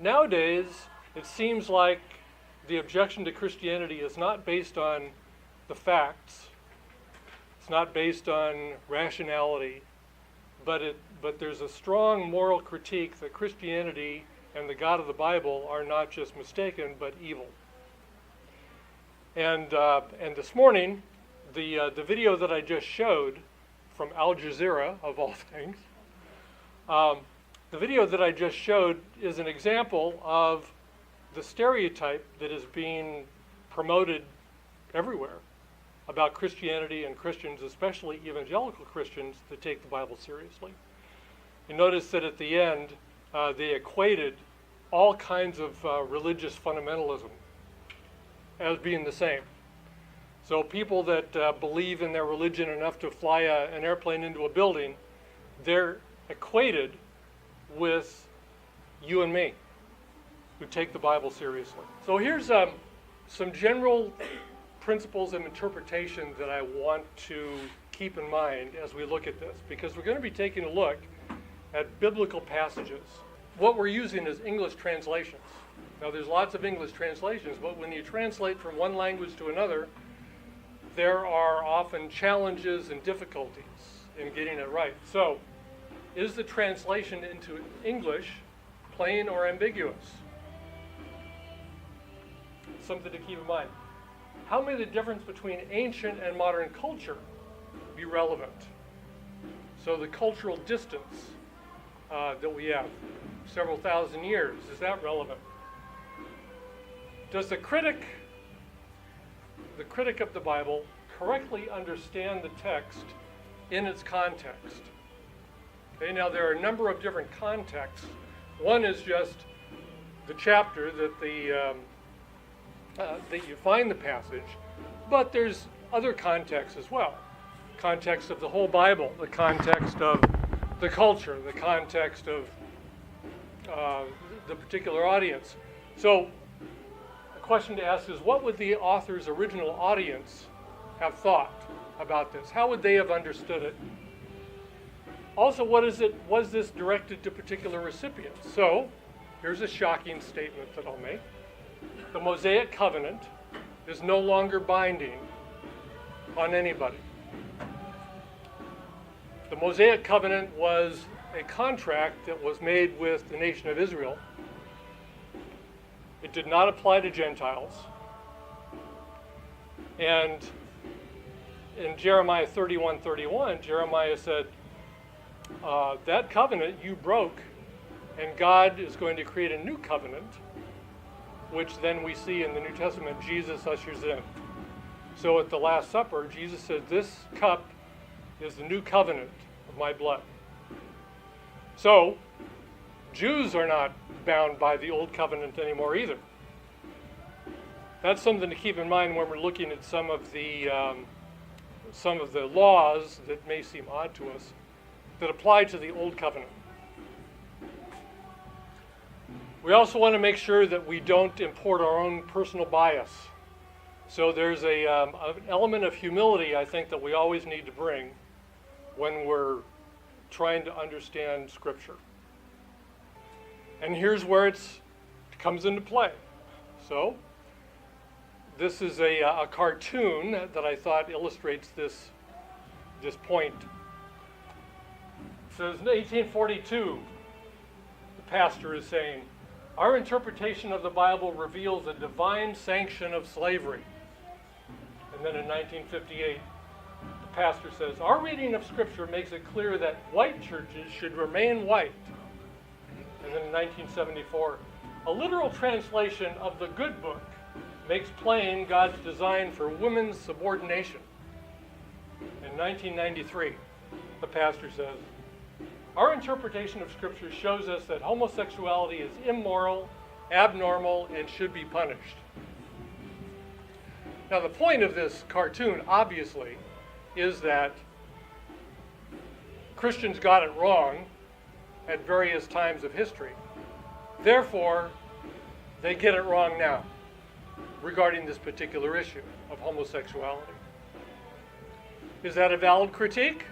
Nowadays, it seems like the objection to Christianity is not based on the facts. It's not based on rationality, but there's a strong moral critique that Christianity and the God of the Bible are not just mistaken, but evil. And this morning, the video that I just showed from Al Jazeera, of all things, the video that I just showed is an example of the stereotype that is being promoted everywhere about Christianity and Christians, especially evangelical Christians, that take the Bible seriously. You notice that at the end, they equated all kinds of religious fundamentalism as being the same. So people that believe in their religion enough to fly an airplane into a building, they're equated with you and me, who take the Bible seriously. So here's some general principles of interpretation that I want to keep in mind as we look at this, because we're going to be taking a look at biblical passages. What we're using is English translations. Now there's lots of English translations, but when you translate from one language to another, there are often challenges and difficulties in getting it right. So, is the translation into English plain or ambiguous? Something to keep in mind. How may the difference between ancient and modern culture be relevant? So the cultural distance that we have, several thousand years, is that relevant? Does the critic of the Bible correctly understand the text in its context? Okay, now there are a number of different contexts. One is just the chapter that that you find the passage, but there's other contexts as well. Context of the whole Bible, the context of the culture, the context of the particular audience. So a question to ask is, what would the author's original audience have thought about this? How would they have understood it? Also, was this directed to particular recipients? So here's a shocking statement that I'll make. The Mosaic covenant is no longer binding on anybody. The Mosaic covenant was a contract that was made with the nation of Israel. It did not apply to Gentiles. And in Jeremiah 31:31, Jeremiah said, that covenant you broke, and God is going to create a new covenant, which then we see in the New Testament Jesus ushers in. So at the Last Supper, Jesus said, this cup is the new covenant of my blood. So Jews are not bound by the old covenant anymore either. That's something to keep in mind when we're looking at some of the laws that may seem odd to us that apply to the old covenant. We also want to make sure that we don't import our own personal bias. So there's an element of humility, I think, that we always need to bring when we're trying to understand Scripture. And here's where it comes into play. So this is a cartoon that I thought illustrates this point. It says in 1842, the pastor is saying, our interpretation of the Bible reveals a divine sanction of slavery. And then in 1958, the pastor says, our reading of Scripture makes it clear that white churches should remain white. And then in 1974, a literal translation of the Good Book makes plain God's design for women's subordination. In 1993, the pastor says, our interpretation of Scripture shows us that homosexuality is immoral, abnormal, and should be punished. Now, the point of this cartoon, obviously, is that Christians got it wrong at various times of history. Therefore, they get it wrong now regarding this particular issue of homosexuality. Is that a valid critique?